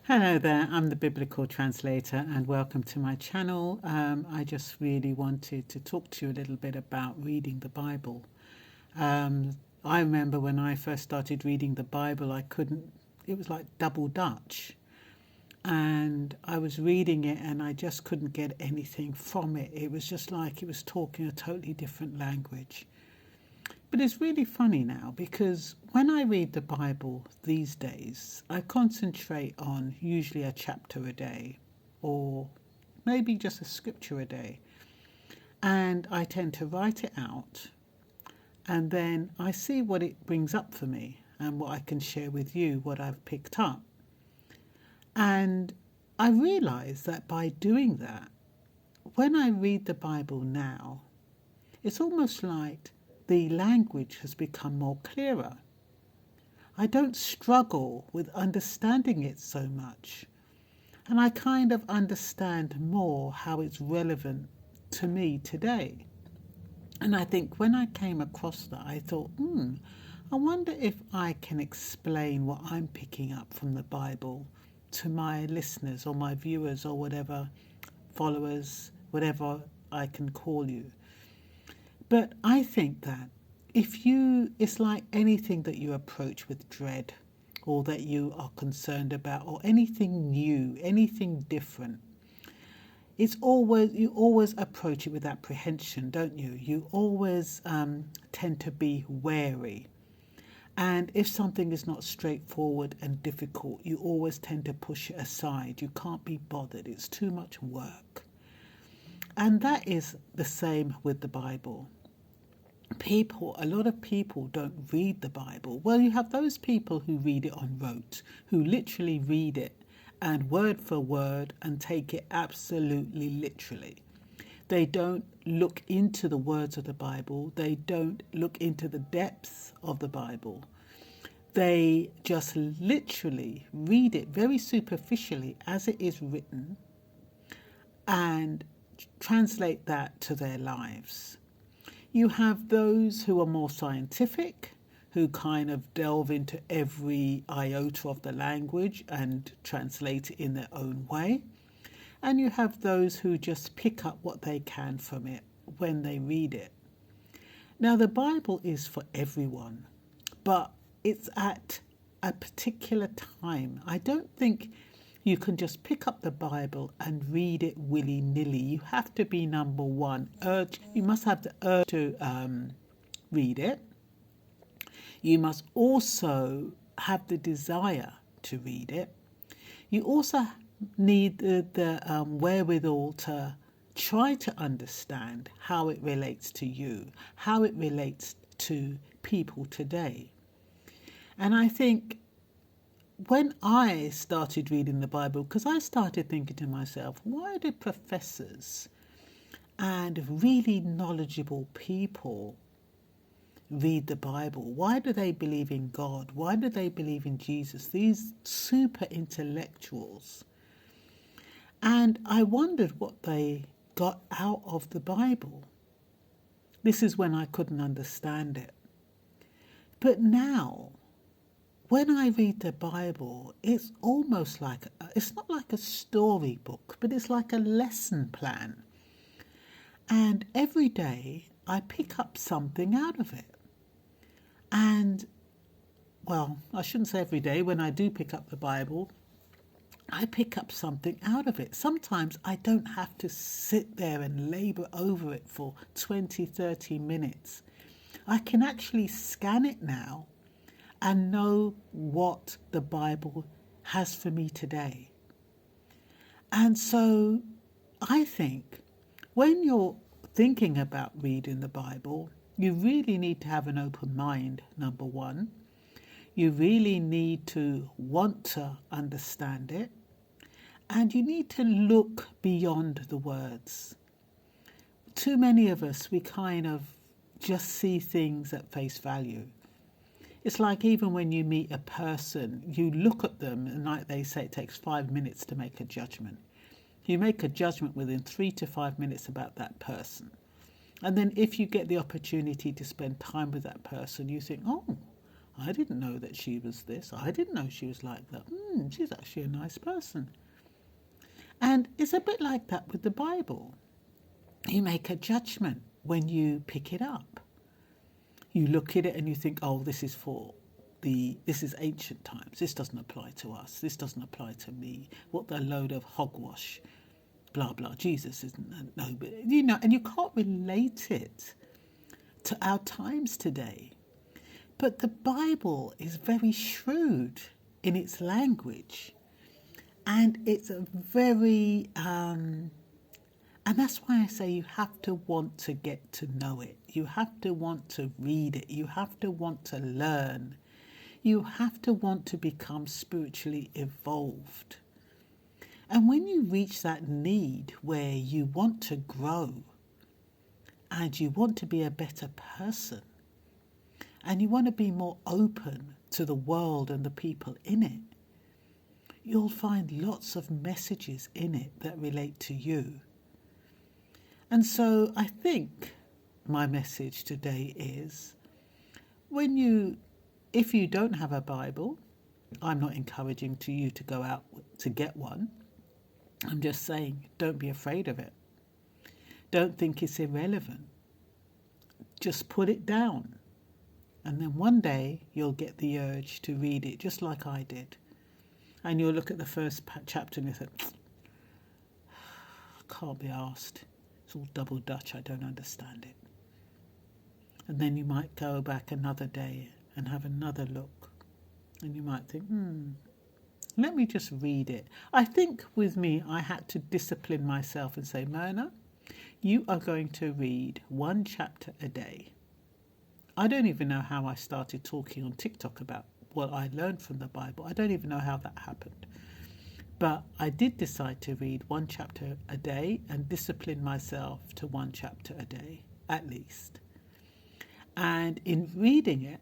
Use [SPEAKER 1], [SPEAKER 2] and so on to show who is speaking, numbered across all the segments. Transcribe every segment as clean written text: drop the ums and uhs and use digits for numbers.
[SPEAKER 1] Hello there, I'm the Biblical Translator and welcome to my channel. I just really wanted to talk to you a little bit about reading the Bible. I remember when I first started reading the Bible, it was like double Dutch. And I was reading it and I just couldn't get anything from it. It was just like it was talking a totally different language. But it's really funny now because when I read the Bible these days, I concentrate on usually a chapter a day or maybe just a scripture a day. And I tend to write it out and then I see what it brings up for me and what I can share with you, what I've picked up. And I realize that by doing that, when I read the Bible now, it's almost like the language has become more clearer. I don't struggle with understanding it so much. And I kind of understand more how it's relevant to me today. And I think when I came across that, I thought, I wonder if I can explain what I'm picking up from the Bible to my listeners or my viewers or whatever, followers, whatever I can call you. But I think that it's like anything that you approach with dread or that you are concerned about or anything new, anything different, you always approach it with apprehension, don't you? You always tend to be wary. And if something is not straightforward and difficult, you always tend to push it aside. You can't be bothered. It's too much work. And that is the same with the Bible. A lot of people don't read the Bible. Well, you have those people who read it on rote, who literally read it and word for word and take it absolutely literally. They don't look into the words of the Bible. They don't look into the depths of the Bible. They just literally read it very superficially as it is written and translate that to their lives. You have those who are more scientific, who kind of delve into every iota of the language and translate it in their own way. And you have those who just pick up what they can from it when they read it. Now, the Bible is for everyone, but it's at a particular time. I don't think you can just pick up the Bible and read it willy-nilly. You have to be, number one, you must have the urge to read it. You must also have the desire to read it. You also need the wherewithal to try to understand how it relates to you, how it relates to people today. And I think when I started reading the Bible, because I started thinking to myself, why do professors and really knowledgeable people read the Bible? Why do they believe in God? Why do they believe in Jesus? These super intellectuals. And I wondered what they got out of the Bible. This is when I couldn't understand it. But now, when I read the Bible, it's almost like, it's not like a storybook, but it's like a lesson plan. And every day I pick up something out of it. And, well, I shouldn't say every day. When I do pick up the Bible, I pick up something out of it. Sometimes I don't have to sit there and labour over it for 20, 30 minutes. I can actually scan it now and know what the Bible has for me today. And so I think when you're thinking about reading the Bible, you really need to have an open mind, number one. You really need to want to understand it. And you need to look beyond the words. Too many of us, we kind of just see things at face value. It's like even when you meet a person, you look at them and like they say, it takes 5 minutes to make a judgment. You make a judgment within 3 to 5 minutes about that person. And then if you get the opportunity to spend time with that person, you think, oh, I didn't know that she was this. I didn't know she was like that. She's actually a nice person. And it's a bit like that with the Bible. You make a judgment when you pick it up. You look at it and you think, oh, this is ancient times. This doesn't apply to us. This doesn't apply to me. What a load of hogwash. Blah, blah. Jesus isn't nobody. And you can't relate it to our times today. But the Bible is very shrewd in its language. And it's a very, and that's why I say you have to want to get to know it. You have to want to read it. You have to want to learn. You have to want to become spiritually evolved. And when you reach that need where you want to grow and you want to be a better person and you want to be more open to the world and the people in it, you'll find lots of messages in it that relate to you. And so I think my message today is, if you don't have a Bible, I'm not encouraging you to go out to get one. I'm just saying, don't be afraid of it. Don't think it's irrelevant. Just put it down. And then one day you'll get the urge to read it, just like I did. And you'll look at the first chapter and you think, can't be asked. It's all double Dutch. I don't understand it. And then you might go back another day and have another look. And you might think, let me just read it. I think with me, I had to discipline myself and say, Myrna, you are going to read one chapter a day. I don't even know how I started talking on TikTok about what I learned from the Bible. I don't even know how that happened. But I did decide to read one chapter a day and discipline myself to one chapter a day, at least. And in reading it,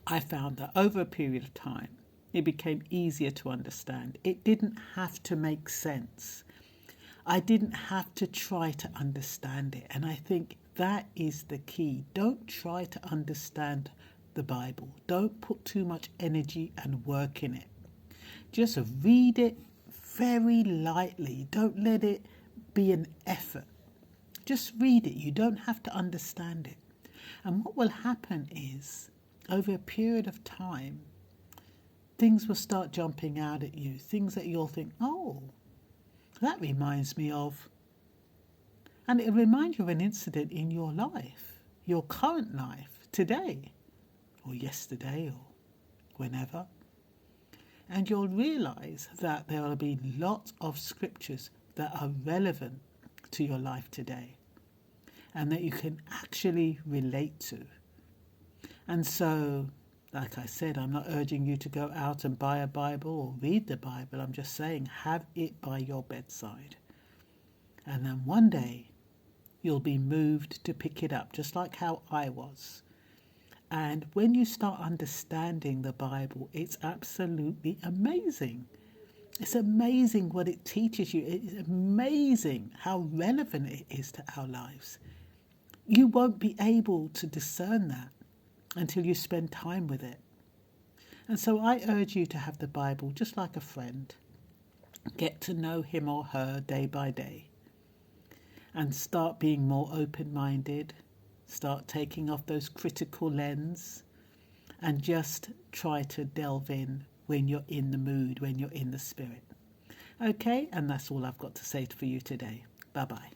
[SPEAKER 1] I found that over a period of time, it became easier to understand. It didn't have to make sense. I didn't have to try to understand it. And I think that is the key. Don't try to understand the Bible. Don't put too much energy and work in it. Just read it very lightly. Don't let it be an effort. Just read it. You don't have to understand it. And what will happen is, over a period of time, things will start jumping out at you. Things that you'll think, oh, that reminds me of. And it'll remind you of an incident in your life, your current life, today, or yesterday, or whenever. And you'll realize that there will be lots of scriptures that are relevant to your life today and that you can actually relate to. And so, like I said, I'm not urging you to go out and buy a Bible or read the Bible. I'm just saying, have it by your bedside. And then one day, you'll be moved to pick it up, just like how I was. And when you start understanding the Bible, it's absolutely amazing. It's amazing what it teaches you. It's amazing how relevant it is to our lives. You won't be able to discern that until you spend time with it. And so I urge you to have the Bible just like a friend. Get to know him or her day by day. And start being more open-minded. Start taking off those critical lens and just try to delve in when you're in the mood, when you're in the spirit. Okay, and that's all I've got to say for you today. Bye-bye.